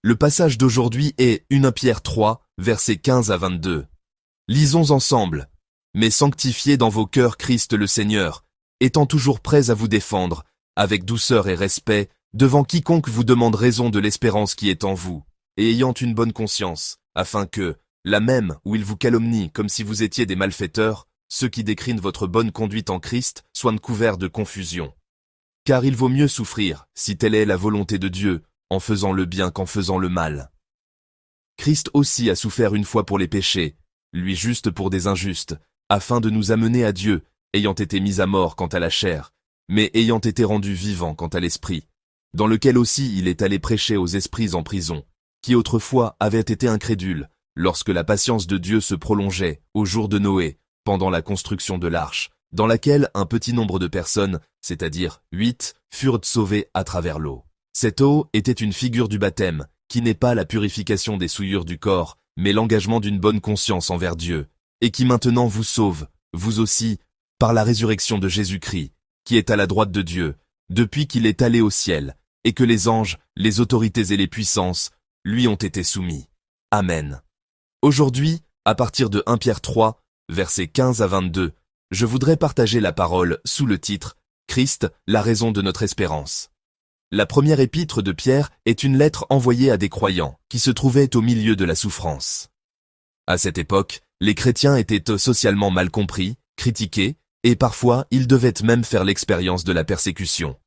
Le passage d'aujourd'hui est 1 Pierre 3, versets 15 à 22. Lisons ensemble. Mais sanctifiez dans vos cœurs Christ le Seigneur, étant toujours prêts à vous défendre, avec douceur et respect, devant quiconque vous demande raison de l'espérance qui est en vous, et ayant une bonne conscience, afin que, là même où ils vous calomnient comme si vous étiez des malfaiteurs, ceux qui décrinent votre bonne conduite en Christ soient couverts de confusion. Car il vaut mieux souffrir, si telle est la volonté de Dieu, en faisant le bien qu'en faisant le mal. Christ aussi a souffert une fois pour les péchés, lui juste pour des injustes, afin de nous amener à Dieu, ayant été mis à mort quant à la chair, mais ayant été rendu vivant quant à l'esprit, dans lequel aussi il est allé prêcher aux esprits en prison, qui autrefois avaient été incrédules, lorsque la patience de Dieu se prolongeait, au jour de Noé, pendant la construction de l'arche, dans laquelle un petit nombre de personnes, c'est-à-dire 8, furent sauvées à travers l'eau. Cette eau était une figure du baptême, qui n'est pas la purification des souillures du corps, mais l'engagement d'une bonne conscience envers Dieu, et qui maintenant vous sauve, vous aussi, par la résurrection de Jésus-Christ, qui est à la droite de Dieu, depuis qu'il est allé au ciel, et que les anges, les autorités et les puissances, lui ont été soumis. Amen. Aujourd'hui, à partir de 1 Pierre 3, versets 15 à 22, je voudrais partager la parole sous le titre « Christ, la raison de notre espérance ». La première épître de Pierre est une lettre envoyée à des croyants qui se trouvaient au milieu de la souffrance. À cette époque, les chrétiens étaient socialement mal compris, critiqués, et parfois ils devaient même faire l'expérience de la persécution.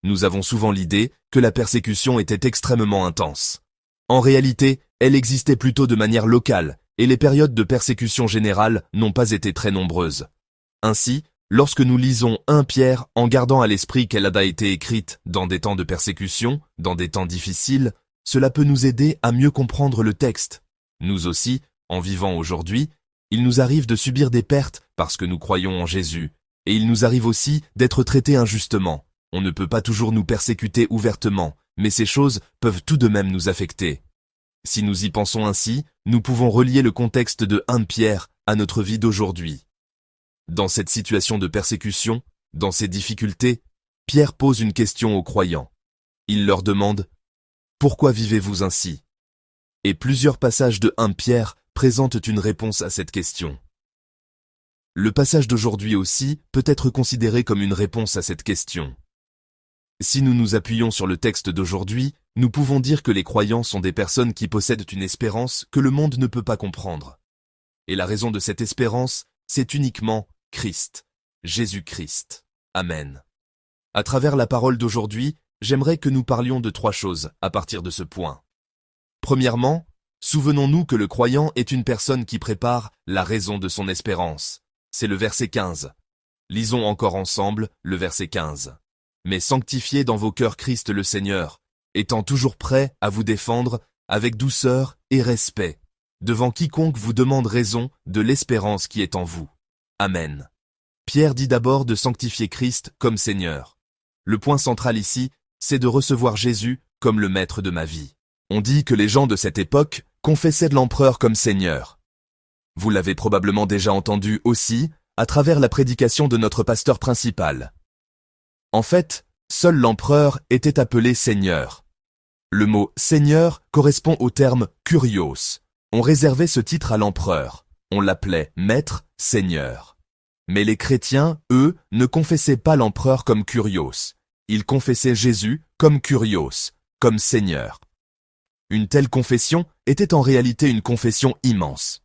Nous avons souvent l'idée que la persécution était extrêmement intense. En réalité, elle existait plutôt de manière locale, et les périodes de persécution générale n'ont pas été très nombreuses. Ainsi, lorsque nous lisons 1 Pierre en gardant à l'esprit qu'elle a été écrite dans des temps de persécution, dans des temps difficiles, cela peut nous aider à mieux comprendre le texte. Nous aussi, en vivant aujourd'hui, il nous arrive de subir des pertes parce que nous croyons en Jésus, et il nous arrive aussi d'être traités injustement. On ne peut pas toujours nous persécuter ouvertement, mais ces choses peuvent tout de même nous affecter. Si nous y pensons ainsi, nous pouvons relier le contexte de 1 Pierre à notre vie d'aujourd'hui. Dans cette situation de persécution, dans ces difficultés, Pierre pose une question aux croyants. Il leur demande « Pourquoi vivez-vous ainsi ?» Et plusieurs passages de 1 Pierre présentent une réponse à cette question. Le passage d'aujourd'hui aussi peut être considéré comme une réponse à cette question. Si nous nous appuyons sur le texte d'aujourd'hui, nous pouvons dire que les croyants sont des personnes qui possèdent une espérance que le monde ne peut pas comprendre. Et la raison de cette espérance, c'est uniquement Christ, Jésus-Christ. Amen. À travers la parole d'aujourd'hui, j'aimerais que nous parlions de 3 choses à partir de ce point. Premièrement, souvenons-nous que le croyant est une personne qui prépare la raison de son espérance. C'est le verset 15. Lisons encore ensemble le verset 15. Mais sanctifiez dans vos cœurs Christ le Seigneur, étant toujours prêt à vous défendre avec douceur et respect, devant quiconque vous demande raison de l'espérance qui est en vous. Amen. Pierre dit d'abord de sanctifier Christ comme Seigneur. Le point central ici, c'est de recevoir Jésus comme le maître de ma vie. On dit que les gens de cette époque confessaient de l'empereur comme Seigneur. Vous l'avez probablement déjà entendu aussi à travers la prédication de notre pasteur principal. En fait, seul l'empereur était appelé Seigneur. Le mot Seigneur correspond au terme Kurios. On réservait ce titre à l'empereur. On l'appelait Maître, Seigneur. Mais les chrétiens, eux, ne confessaient pas l'empereur comme Kurios. Ils confessaient Jésus comme Kurios, comme Seigneur. Une telle confession était en réalité une confession immense.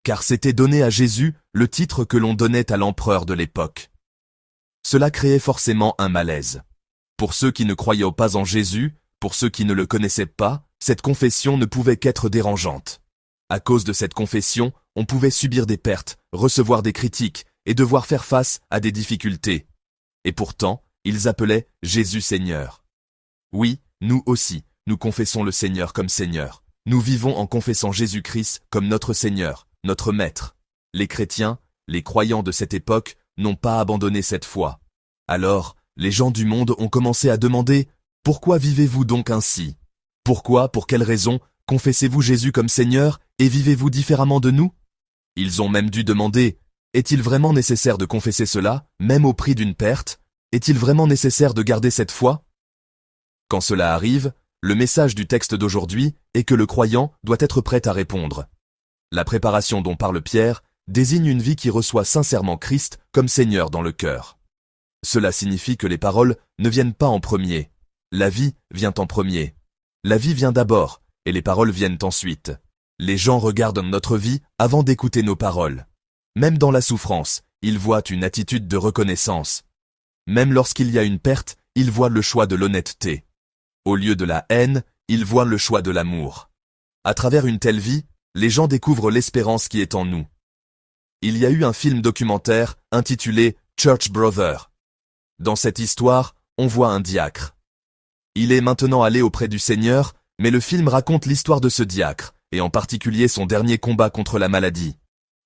Car c'était donner à Jésus le titre que l'on donnait à l'empereur de l'époque. Cela créait forcément un malaise. Pour ceux qui ne croyaient pas en Jésus, pour ceux qui ne le connaissaient pas, cette confession ne pouvait qu'être dérangeante. À cause de cette confession, on pouvait subir des pertes, recevoir des critiques et devoir faire face à des difficultés. Et pourtant, ils appelaient Jésus Seigneur. Oui, nous aussi, nous confessons le Seigneur comme Seigneur. Nous vivons en confessant Jésus-Christ comme notre Seigneur, notre Maître. Les chrétiens, les croyants de cette époque, n'ont pas abandonné cette foi. Alors, les gens du monde ont commencé à demander « Pourquoi vivez-vous donc ainsi ? Pourquoi, pour quelle raison, confessez-vous Jésus comme Seigneur et vivez-vous différemment de nous ?» Ils ont même dû demander « Est-il vraiment nécessaire de confesser cela, même au prix d'une perte ? Est-il vraiment nécessaire de garder cette foi ?» Quand cela arrive, Le message du texte d'aujourd'hui est que le croyant doit être prêt à répondre. La préparation dont parle Pierre désigne une vie qui reçoit sincèrement Christ comme Seigneur dans le cœur. Cela signifie que les paroles ne viennent pas en premier. La vie vient en premier. La vie vient d'abord, et les paroles viennent ensuite. Les gens regardent notre vie avant d'écouter nos paroles. Même dans la souffrance, ils voient une attitude de reconnaissance. Même lorsqu'il y a une perte, ils voient le choix de l'honnêteté. Au lieu de la haine, ils voient le choix de l'amour. À travers une telle vie, les gens découvrent l'espérance qui est en nous. Il y a eu un film documentaire intitulé Church Brother. Dans cette histoire, on voit un diacre. Il est maintenant allé auprès du Seigneur, mais le film raconte l'histoire de ce diacre, et en particulier son dernier combat contre la maladie.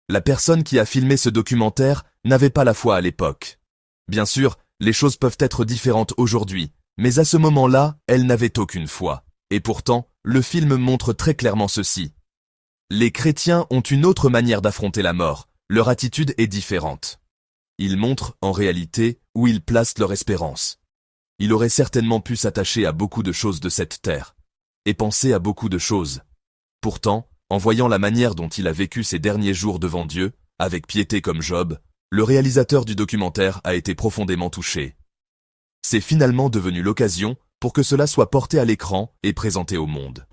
La personne qui a filmé ce documentaire n'avait pas la foi à l'époque. Bien sûr, les choses peuvent être différentes aujourd'hui, mais à ce moment-là, elle n'avait aucune foi. Et pourtant, le film montre très clairement ceci. Les chrétiens ont une autre manière d'affronter la mort, leur attitude est différente. Ils montrent, en réalité, où ils placent leur espérance. Il aurait certainement pu s'attacher à beaucoup de choses de cette terre, et penser à beaucoup de choses. Pourtant, en voyant la manière dont il a vécu ses derniers jours devant Dieu, avec piété comme Job, le réalisateur du documentaire a été profondément touché. C'est finalement devenu l'occasion pour que cela soit porté à l'écran et présenté au monde.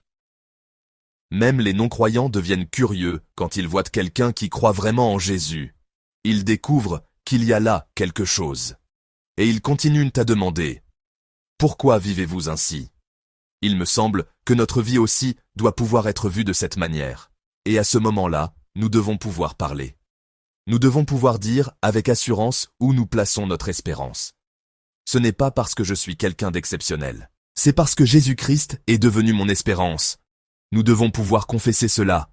Même les non-croyants deviennent curieux quand ils voient quelqu'un qui croit vraiment en Jésus. Ils découvrent qu'il y a là quelque chose. Et ils continuent à demander « Pourquoi vivez-vous ainsi ?» Il me semble que notre vie aussi doit pouvoir être vue de cette manière. Et à ce moment-là, nous devons pouvoir parler. Nous devons pouvoir dire avec assurance où nous plaçons notre espérance. Ce n'est pas parce que je suis quelqu'un d'exceptionnel. C'est parce que Jésus-Christ est devenu mon espérance. Nous devons pouvoir confesser cela.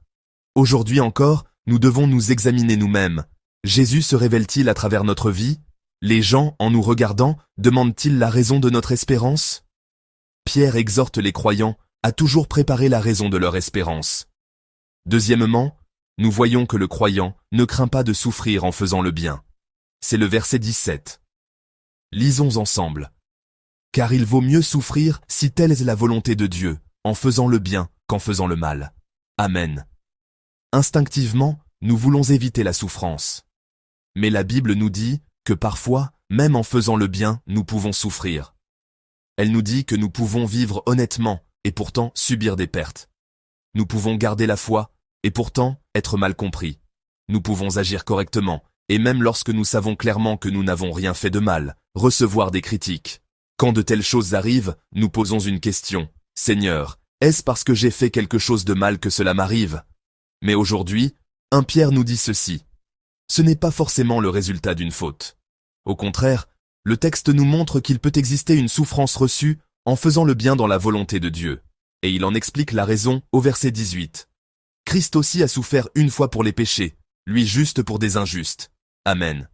Aujourd'hui encore, nous devons nous examiner nous-mêmes. Jésus se révèle-t-il à travers notre vie? Les gens, en nous regardant, demandent-ils la raison de notre espérance? Pierre exhorte les croyants à toujours préparer la raison de leur espérance. Deuxièmement, nous voyons que le croyant ne craint pas de souffrir en faisant le bien. C'est le verset 17. Lisons ensemble. Car il vaut mieux souffrir si telle est la volonté de Dieu, en faisant le bien qu'en faisant le mal. Amen. Instinctivement, nous voulons éviter la souffrance. Mais la Bible nous dit que parfois, même en faisant le bien, nous pouvons souffrir. Elle nous dit que nous pouvons vivre honnêtement et pourtant subir des pertes. Nous pouvons garder la foi et pourtant être mal compris. Nous pouvons agir correctement et même lorsque nous savons clairement que nous n'avons rien fait de mal, recevoir des critiques. Quand de telles choses arrivent, nous posons une question. Seigneur, est-ce parce que j'ai fait quelque chose de mal que cela m'arrive? Mais aujourd'hui, 1 Pierre nous dit ceci. Ce n'est pas forcément le résultat d'une faute. Au contraire, le texte nous montre qu'il peut exister une souffrance reçue en faisant le bien dans la volonté de Dieu. Et il en explique la raison au verset 18. Christ aussi a souffert une fois pour les péchés, lui juste pour des injustes. Amen.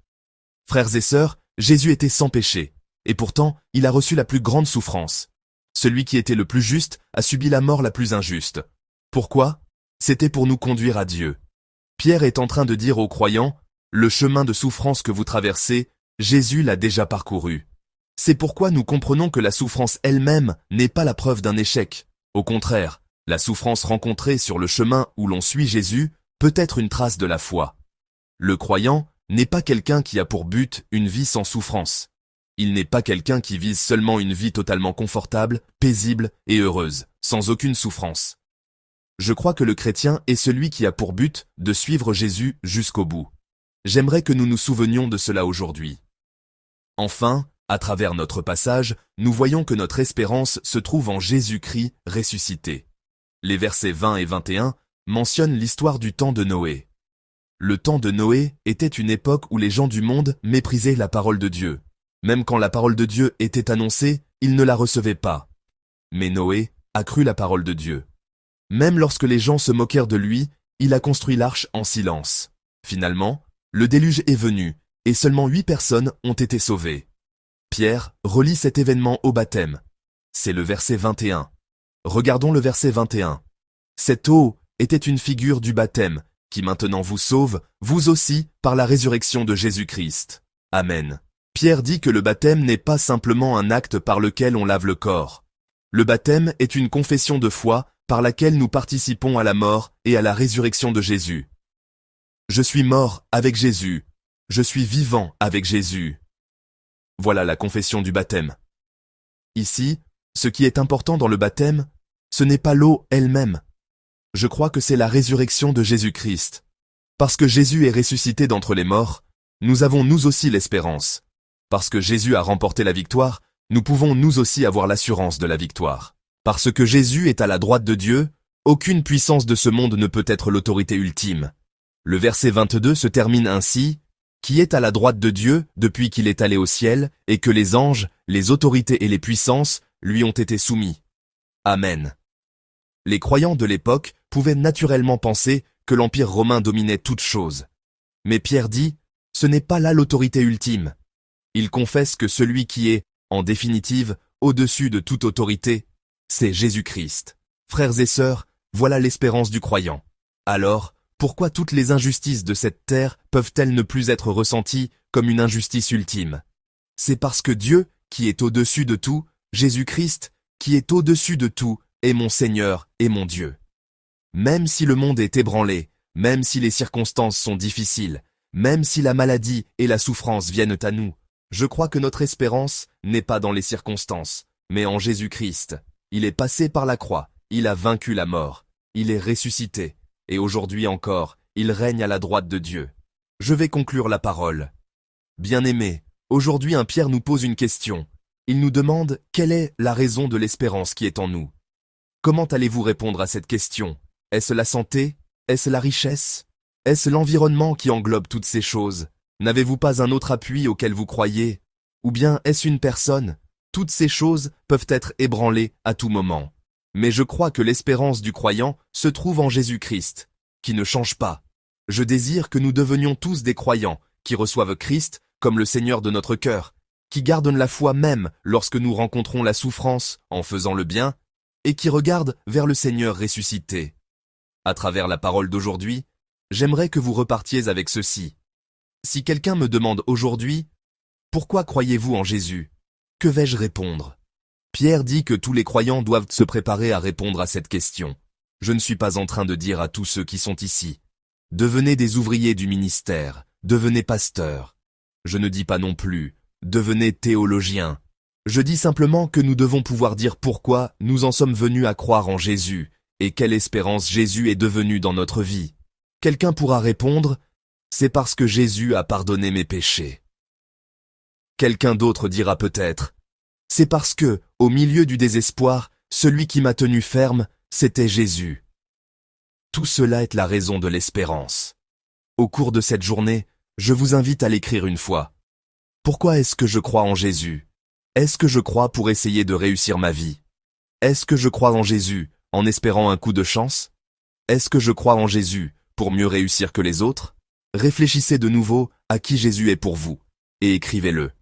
Frères et sœurs, Jésus était sans péché, et pourtant il a reçu la plus grande souffrance. Celui qui était le plus juste a subi la mort la plus injuste. Pourquoi? C'était pour nous conduire à Dieu. Pierre est en train de dire aux croyants, le chemin de souffrance que vous traversez, Jésus l'a déjà parcouru. C'est pourquoi nous comprenons que la souffrance elle-même n'est pas la preuve d'un échec. Au contraire, la souffrance rencontrée sur le chemin où l'on suit Jésus peut être une trace de la foi. Le croyant n'est pas quelqu'un qui a pour but une vie sans souffrance. Il n'est pas quelqu'un qui vise seulement une vie totalement confortable, paisible et heureuse, sans aucune souffrance. Je crois que le chrétien est celui qui a pour but de suivre Jésus jusqu'au bout. J'aimerais que nous nous souvenions de cela aujourd'hui. Enfin, à travers notre passage, nous voyons que notre espérance se trouve en Jésus-Christ ressuscité. Les versets 20 et 21 mentionnent l'histoire du temps de Noé. Le temps de Noé était une époque où les gens du monde méprisaient la parole de Dieu. Même quand la parole de Dieu était annoncée, ils ne la recevaient pas. Mais Noé a cru la parole de Dieu. Même lorsque les gens se moquèrent de lui, il a construit l'arche en silence. Finalement, le déluge est venu, et seulement 8 personnes ont été sauvées. Pierre relie cet événement au baptême. C'est le verset 21. Regardons le verset 21. Cette eau était une figure du baptême, qui maintenant vous sauve, vous aussi, par la résurrection de Jésus-Christ. Amen. Pierre dit que le baptême n'est pas simplement un acte par lequel on lave le corps. Le baptême est une confession de foi par laquelle nous participons à la mort et à la résurrection de Jésus. Je suis mort avec Jésus. Je suis vivant avec Jésus. Voilà la confession du baptême. Ici, ce qui est important dans le baptême, ce n'est pas l'eau elle-même. Je crois que c'est la résurrection de Jésus-Christ. Parce que Jésus est ressuscité d'entre les morts, nous avons nous aussi l'espérance. Parce que Jésus a remporté la victoire, nous pouvons nous aussi avoir l'assurance de la victoire. Parce que Jésus est à la droite de Dieu, aucune puissance de ce monde ne peut être l'autorité ultime. Le verset 22 se termine ainsi, « Qui est à la droite de Dieu depuis qu'il est allé au ciel, et que les anges, les autorités et les puissances lui ont été soumis. » Amen. Les croyants de l'époque pouvaient naturellement penser que l'Empire romain dominait toutes choses. Mais Pierre dit, ce n'est pas là l'autorité ultime. Il confesse que celui qui est, en définitive, au-dessus de toute autorité, c'est Jésus-Christ. Frères et sœurs, voilà l'espérance du croyant. Alors, pourquoi toutes les injustices de cette terre peuvent-elles ne plus être ressenties comme une injustice ultime? C'est parce que Dieu, qui est au-dessus de tout, Jésus-Christ, qui est au-dessus de tout, est mon Seigneur et mon Dieu. Même si le monde est ébranlé, même si les circonstances sont difficiles, même si la maladie et la souffrance viennent à nous, je crois que notre espérance n'est pas dans les circonstances, mais en Jésus-Christ. Il est passé par la croix, il a vaincu la mort, il est ressuscité, et aujourd'hui encore, il règne à la droite de Dieu. Je vais conclure la parole. Bien-aimés, aujourd'hui un Pierre nous pose une question. Il nous demande quelle est la raison de l'espérance qui est en nous. Comment allez-vous répondre à cette question? Est-ce la santé? Est-ce la richesse? Est-ce l'environnement qui englobe toutes ces choses? N'avez-vous pas un autre appui auquel vous croyez? Ou bien est-ce une personne? Toutes ces choses peuvent être ébranlées à tout moment. Mais je crois que l'espérance du croyant se trouve en Jésus-Christ, qui ne change pas. Je désire que nous devenions tous des croyants, qui reçoivent Christ comme le Seigneur de notre cœur, qui gardent la foi même lorsque nous rencontrons la souffrance en faisant le bien, et qui regardent vers le Seigneur ressuscité. À travers la parole d'aujourd'hui, j'aimerais que vous repartiez avec ceci. Si quelqu'un me demande aujourd'hui, « Pourquoi croyez-vous en Jésus ?» Que vais-je répondre? Pierre dit que tous les croyants doivent se préparer à répondre à cette question. Je ne suis pas en train de dire à tous ceux qui sont ici, « Devenez des ouvriers du ministère, devenez pasteurs. » Je ne dis pas non plus, « Devenez théologiens. » Je dis simplement que nous devons pouvoir dire pourquoi nous en sommes venus à croire en Jésus et quelle espérance Jésus est devenu dans notre vie. Quelqu'un pourra répondre, c'est parce que Jésus a pardonné mes péchés. Quelqu'un d'autre dira peut-être, c'est parce que, au milieu du désespoir, celui qui m'a tenu ferme, c'était Jésus. Tout cela est la raison de l'espérance. Au cours de cette journée, je vous invite à l'écrire une fois. Pourquoi est-ce que je crois en Jésus? Est-ce que je crois pour essayer de réussir ma vie? Est-ce que je crois en Jésus en espérant un coup de chance? Est-ce que je crois en Jésus pour mieux réussir que les autres? Réfléchissez de nouveau à qui Jésus est pour vous, et écrivez-le.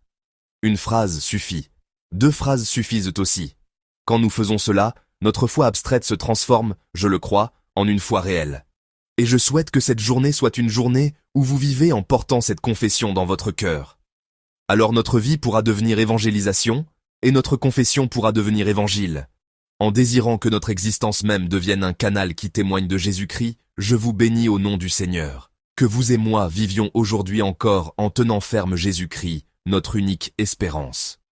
Une phrase suffit. 2 phrases suffisent aussi. Quand nous faisons cela, notre foi abstraite se transforme, je le crois, en une foi réelle. Et je souhaite que cette journée soit une journée où vous vivez en portant cette confession dans votre cœur. Alors notre vie pourra devenir évangélisation, et notre confession pourra devenir évangile. En désirant que notre existence même devienne un canal qui témoigne de Jésus-Christ, je vous bénis au nom du Seigneur. Que vous et moi vivions aujourd'hui encore en tenant ferme Jésus-Christ, notre unique espérance.